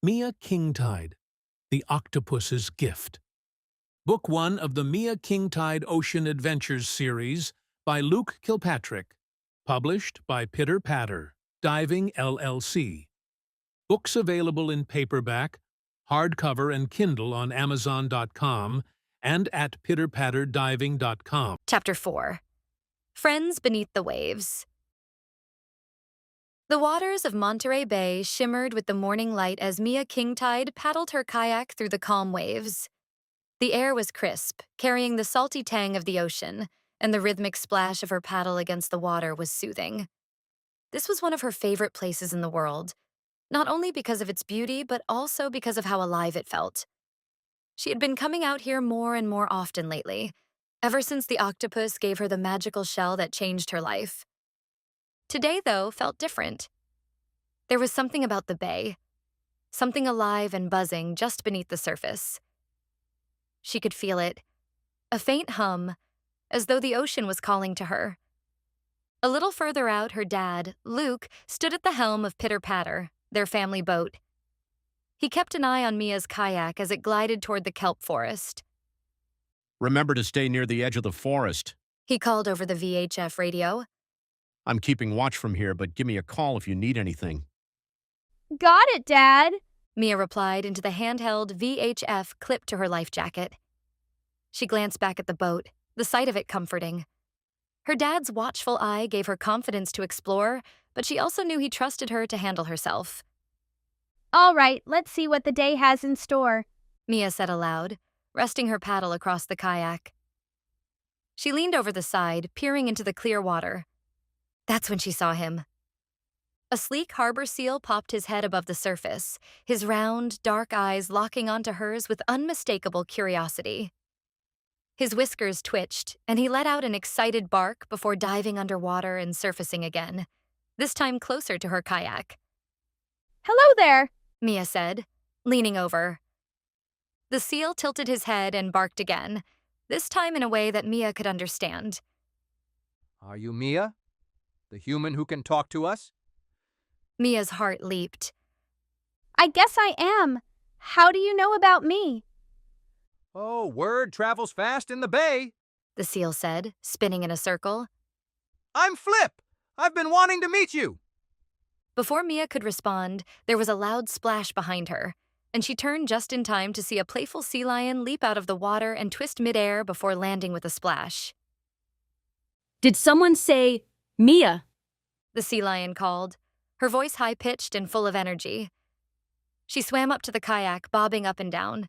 Mia Kingtide, The Octopus's Gift. Book 1 of the Mia Kingtide Ocean Adventures series by Luke Kilpatrick. Published by Pitter Patter, Diving LLC. Books available in paperback, hardcover and Kindle on Amazon.com and at pitterpatterdiving.com. Chapter 4. Friends Beneath the Waves. The waters of Monterey Bay shimmered with the morning light as Mia Kingtide paddled her kayak through the calm waves. The air was crisp, carrying the salty tang of the ocean, and the rhythmic splash of her paddle against the water was soothing. This was one of her favorite places in the world, not only because of its beauty, but also because of how alive it felt. She had been coming out here more and more often lately, ever since the octopus gave her the magical shell that changed her life. Today, though, felt different. There was something about the bay, something alive and buzzing just beneath the surface. She could feel it, a faint hum, as though the ocean was calling to her. A little further out, her dad, Luke, stood at the helm of Pitter Patter, their family boat. He kept an eye on Mia's kayak as it glided toward the kelp forest. Remember to stay near the edge of the forest. He called over the VHF radio. I'm keeping watch from here, but give me a call if you need anything. Got it, Dad. Mia replied into the handheld VHF clipped to her life jacket. She glanced back at the boat, the sight of it comforting. Her dad's watchful eye gave her confidence to explore, but she also knew he trusted her to handle herself. All right, let's see what the day has in store, Mia said aloud, resting her paddle across the kayak. She leaned over the side, peering into the clear water. That's when she saw him. A sleek harbor seal popped his head above the surface, his round, dark eyes locking onto hers with unmistakable curiosity. His whiskers twitched, and he let out an excited bark before diving underwater and surfacing again, this time closer to her kayak. Hello there, Mia said, leaning over. The seal tilted his head and barked again, this time in a way that Mia could understand. Are you Mia? The human who can talk to us? Mia's heart leaped. I guess I am. How do you know about me? Oh, word travels fast in the bay, The seal said, spinning in a circle. I'm Flip. I've been wanting to meet you. Before Mia could respond, there was a loud splash behind her, and she turned just in time to see a playful sea lion leap out of the water and twist midair before landing with a splash. Did someone say, Mia? The sea lion called, her voice high-pitched and full of energy. She swam up to the kayak, bobbing up and down.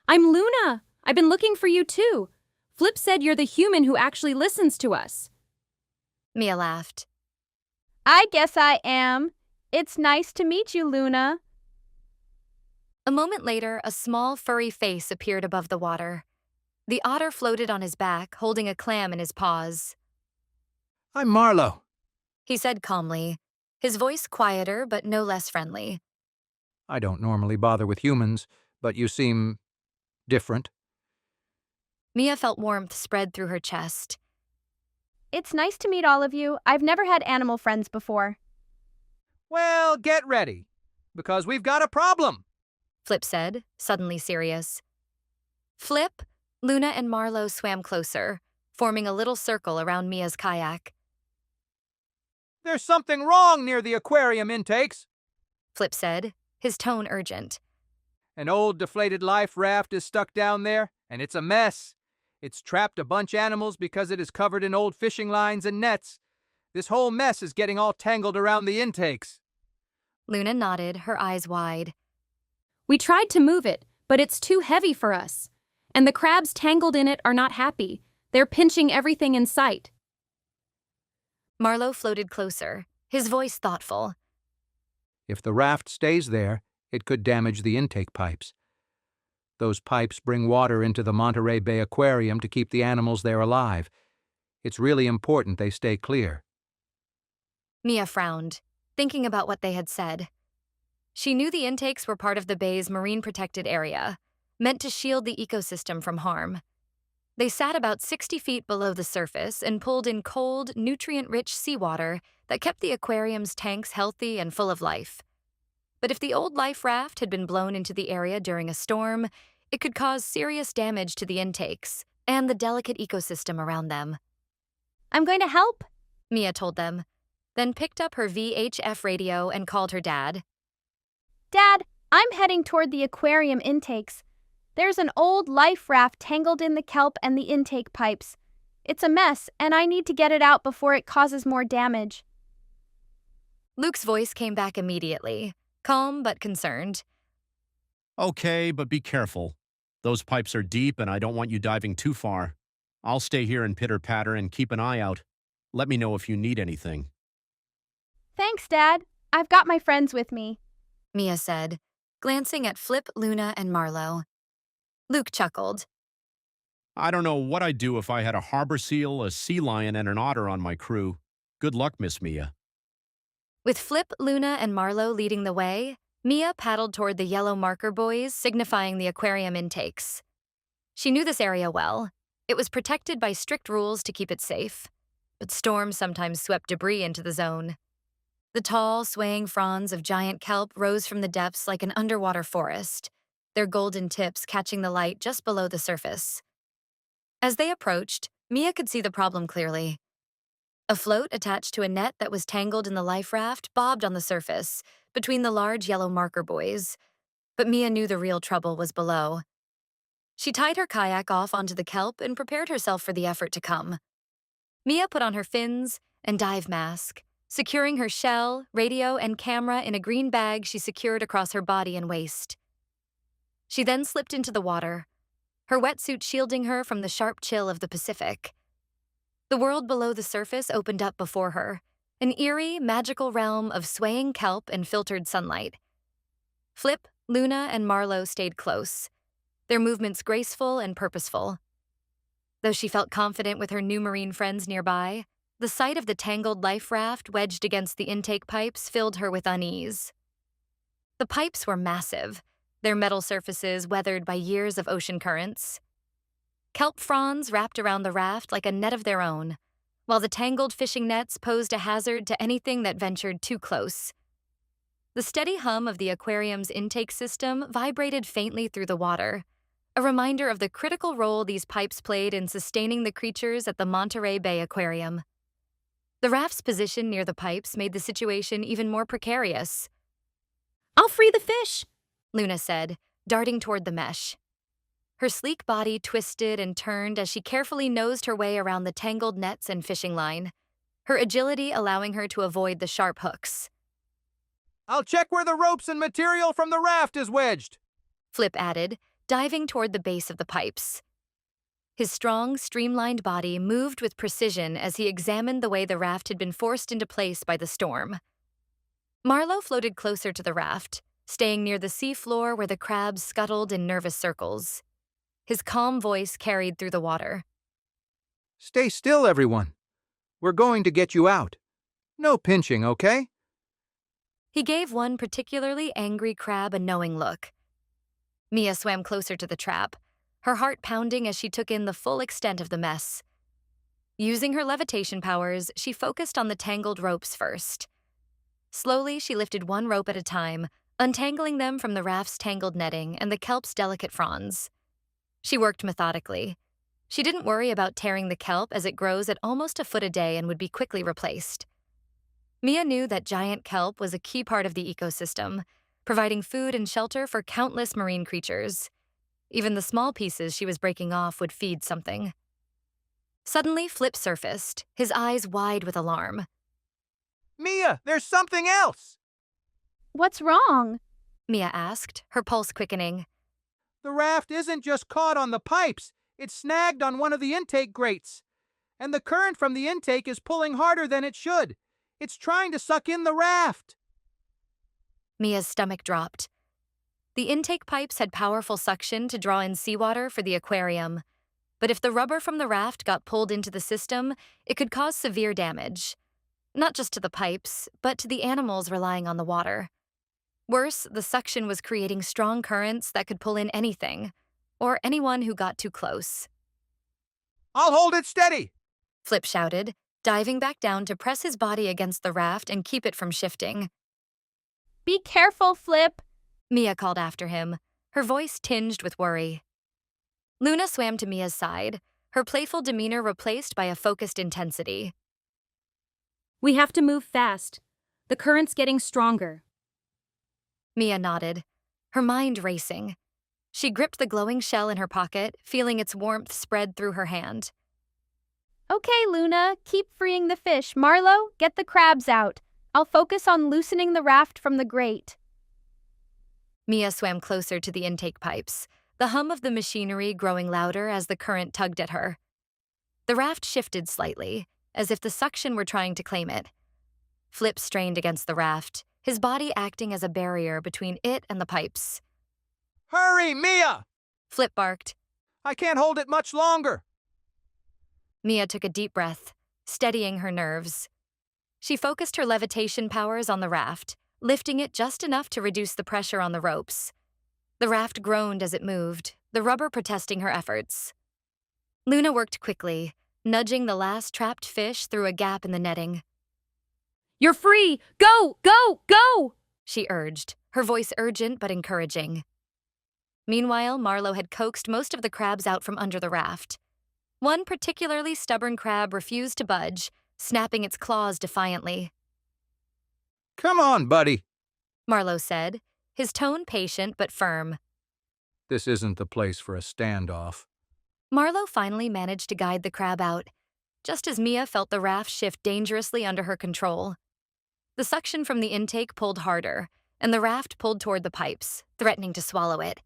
I'm Luna. I've been looking for you too. Flip said you're the human who actually listens to us. Mia laughed. I guess I am. It's nice to meet you, Luna. A moment later, a small, furry face appeared above the water. The otter floated on his back, holding a clam in his paws. I'm Marlowe. He said calmly, his voice quieter but no less friendly. I don't normally bother with humans, but you seem different. Mia felt warmth spread through her chest. It's nice to meet all of you. I've never had animal friends before. Well, get ready, because we've got a problem. Flip said, suddenly serious. Flip, Luna, and Marlowe swam closer, forming a little circle around Mia's kayak. There's something wrong near the aquarium intakes. Flip said, his tone urgent. An old deflated life raft is stuck down there, and it's a mess. It's trapped a bunch of animals because it is covered in old fishing lines and nets. This whole mess is getting all tangled around the intakes. Luna nodded, her eyes wide. We tried to move it, but it's too heavy for us. And the crabs tangled in it are not happy. They're pinching everything in sight. Marlowe floated closer, his voice thoughtful. If the raft stays there, it could damage the intake pipes. Those pipes bring water into the Monterey Bay Aquarium to keep the animals there alive. It's really important they stay clear. Mia frowned, thinking about what they had said. She knew the intakes were part of the bay's marine-protected area, meant to shield the ecosystem from harm. They sat about 60 feet below the surface and pulled in cold, nutrient-rich seawater that kept the aquarium's tanks healthy and full of life. But if the old life raft had been blown into the area during a storm, it could cause serious damage to the intakes and the delicate ecosystem around them. I'm going to help. Mia told them, then picked up her VHF radio and called her dad. Dad, I'm heading toward the aquarium intakes. There's an old life raft tangled in the kelp and the intake pipes. It's a mess, and I need to get it out before it causes more damage. Luke's voice came back immediately, calm but concerned. Okay, but be careful. Those pipes are deep and I don't want you diving too far. I'll stay here and pitter-patter and keep an eye out. Let me know if you need anything. Thanks, Dad. I've got my friends with me. Mia said, glancing at Flip, Luna, and Marlowe. Luke chuckled. I don't know what I'd do if I had a harbor seal, a sea lion, and an otter on my crew. Good luck, Miss Mia. With Flip, Luna, and Marlowe leading the way, Mia paddled toward the yellow marker buoys signifying the aquarium intakes. She knew this area well. It was protected by strict rules to keep it safe, but storms sometimes swept debris into the zone. The tall, swaying fronds of giant kelp rose from the depths like an underwater forest, their golden tips catching the light just below the surface. As they approached, Mia could see the problem clearly. A float attached to a net that was tangled in the life raft bobbed on the surface, between the large yellow marker buoys, but Mia knew the real trouble was below. She tied her kayak off onto the kelp and prepared herself for the effort to come. Mia put on her fins and dive mask, securing her shell, radio, and camera in a green bag she secured across her body and waist. She then slipped into the water, her wetsuit shielding her from the sharp chill of the Pacific. The world below the surface opened up before her, an eerie, magical realm of swaying kelp and filtered sunlight. Flip, Luna, and Marlowe stayed close, their movements graceful and purposeful. Though she felt confident with her new marine friends nearby, the sight of the tangled life raft wedged against the intake pipes filled her with unease. The pipes were massive, their metal surfaces weathered by years of ocean currents. Kelp fronds wrapped around the raft like a net of their own, while the tangled fishing nets posed a hazard to anything that ventured too close. The steady hum of the aquarium's intake system vibrated faintly through the water, a reminder of the critical role these pipes played in sustaining the creatures at the Monterey Bay Aquarium. The raft's position near the pipes made the situation even more precarious. I'll free the fish, Luna said, darting toward the mesh. Her sleek body twisted and turned as she carefully nosed her way around the tangled nets and fishing line, her agility allowing her to avoid the sharp hooks. I'll check where the ropes and material from the raft is wedged, Flip added, diving toward the base of the pipes. His strong, streamlined body moved with precision as he examined the way the raft had been forced into place by the storm. Marlowe floated closer to the raft, staying near the seafloor where the crabs scuttled in nervous circles. His calm voice carried through the water. Stay still, everyone. We're going to get you out. No pinching, okay? He gave one particularly angry crab a knowing look. Mia swam closer to the trap, her heart pounding as she took in the full extent of the mess. Using her levitation powers, she focused on the tangled ropes first. Slowly, she lifted one rope at a time, untangling them from the raft's tangled netting and the kelp's delicate fronds. She worked methodically. She didn't worry about tearing the kelp as it grows at almost a foot a day and would be quickly replaced. Mia knew that giant kelp was a key part of the ecosystem, providing food and shelter for countless marine creatures. Even the small pieces she was breaking off would feed something. Suddenly, Flip surfaced, his eyes wide with alarm. Mia, there's something else! What's wrong? Mia asked, her pulse quickening. The raft isn't just caught on the pipes, it's snagged on one of the intake grates. And the current from the intake is pulling harder than it should. It's trying to suck in the raft. Mia's stomach dropped. The intake pipes had powerful suction to draw in seawater for the aquarium. But if the rubber from the raft got pulled into the system, it could cause severe damage. Not just to the pipes, but to the animals relying on the water. Worse, the suction was creating strong currents that could pull in anything, or anyone who got too close. I'll hold it steady! Flip shouted, diving back down to press his body against the raft and keep it from shifting. Be careful, Flip. Mia called after him, her voice tinged with worry. Luna swam to Mia's side, her playful demeanor replaced by a focused intensity. We have to move fast. The current's getting stronger. Mia nodded, her mind racing. She gripped the glowing shell in her pocket, feeling its warmth spread through her hand. Okay, Luna, keep freeing the fish. Marlo, get the crabs out. I'll focus on loosening the raft from the grate. Mia swam closer to the intake pipes, the hum of the machinery growing louder as the current tugged at her. The raft shifted slightly, as if the suction were trying to claim it. Flip strained against the raft, his body acting as a barrier between it and the pipes. Hurry, Mia! Flip barked. I can't hold it much longer. Mia took a deep breath, steadying her nerves. She focused her levitation powers on the raft, lifting it just enough to reduce the pressure on the ropes. The raft groaned as it moved, the rubber protesting her efforts. Luna worked quickly, nudging the last trapped fish through a gap in the netting. You're free! Go! Go! Go! She urged, her voice urgent but encouraging. Meanwhile, Marlo had coaxed most of the crabs out from under the raft. One particularly stubborn crab refused to budge, snapping its claws defiantly. Come on, buddy. Marlo said, his tone patient but firm. This isn't the place for a standoff. Marlo finally managed to guide the crab out, just as Mia felt the raft shift dangerously under her control. The suction from the intake pulled harder, and the raft pulled toward the pipes, threatening to swallow it.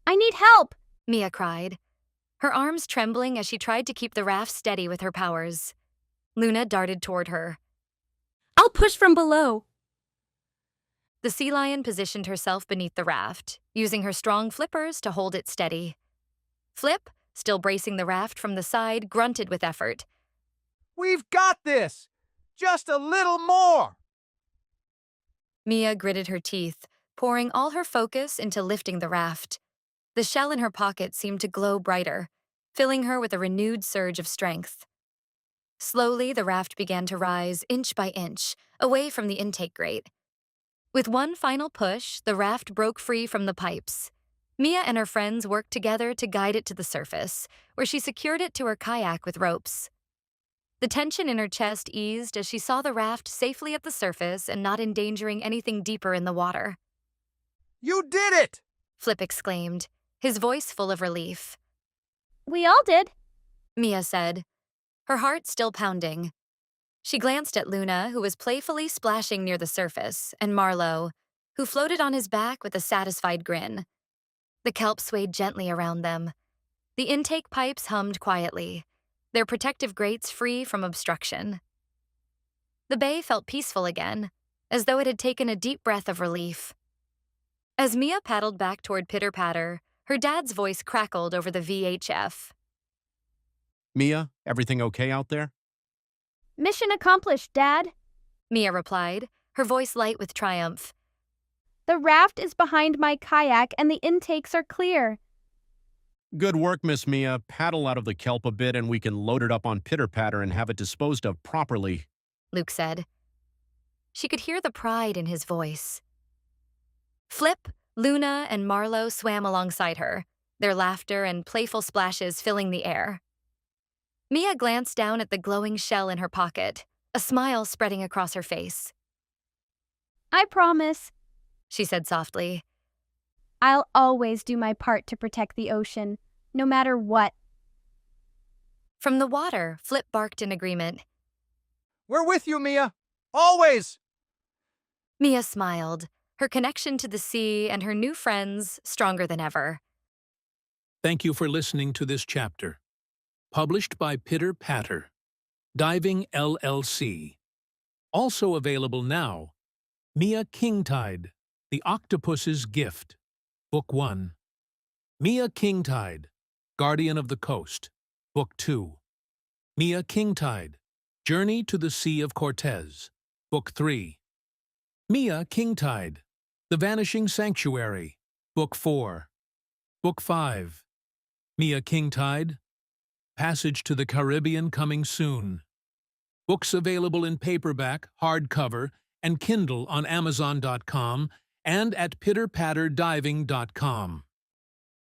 I need help! Mia cried, her arms trembling as she tried to keep the raft steady with her powers. Luna darted toward her. I'll push from below. The sea lion positioned herself beneath the raft, using her strong flippers to hold it steady. Flip, still bracing the raft from the side, grunted with effort. We've got this! Just a little more! Mia gritted her teeth, pouring all her focus into lifting the raft. The shell in her pocket seemed to glow brighter, filling her with a renewed surge of strength. Slowly, the raft began to rise, inch by inch, away from the intake grate. With one final push, the raft broke free from the pipes. Mia and her friends worked together to guide it to the surface, where she secured it to her kayak with ropes. The tension in her chest eased as she saw the raft safely at the surface and not endangering anything deeper in the water. You did it! Flip exclaimed, his voice full of relief. We all did. Mia said, her heart still pounding. She glanced at Luna, who was playfully splashing near the surface, and Marlo, who floated on his back with a satisfied grin. The kelp swayed gently around them. The intake pipes hummed quietly, their protective grates free from obstruction. The bay felt peaceful again, as though it had taken a deep breath of relief. As Mia paddled back toward Pitter-Patter, her dad's voice crackled over the VHF. Mia, everything okay out there? Mission accomplished, Dad. Mia replied, her voice light with triumph. The raft is behind my kayak and the intakes are clear. Good work, Miss Mia. Paddle out of the kelp a bit and we can load it up on Pitter-Patter and have it disposed of properly, Luke said. She could hear the pride in his voice. Flip, Luna, and Marlo swam alongside her, their laughter and playful splashes filling the air. Mia glanced down at the glowing shell in her pocket, a smile spreading across her face. I promise. She said softly. I'll always do my part to protect the ocean, no matter what. From the water, Flip barked in agreement. We're with you, Mia. Always! Mia smiled, her connection to the sea and her new friends stronger than ever. Thank you for listening to this chapter. Published by Pitter-Patter, Diving LLC. Also available now, Mia Kingtide, The Octopus's Gift, Book 1. Mia Kingtide, Guardian of the Coast, Book 2. Mia Kingtide, Journey to the Sea of Cortez, Book 3. Mia Kingtide, The Vanishing Sanctuary, Book 4. Book 5. Mia Kingtide, Passage to the Caribbean coming soon. Books available in paperback, hardcover, and Kindle on Amazon.com and at pitterpatterdiving.com.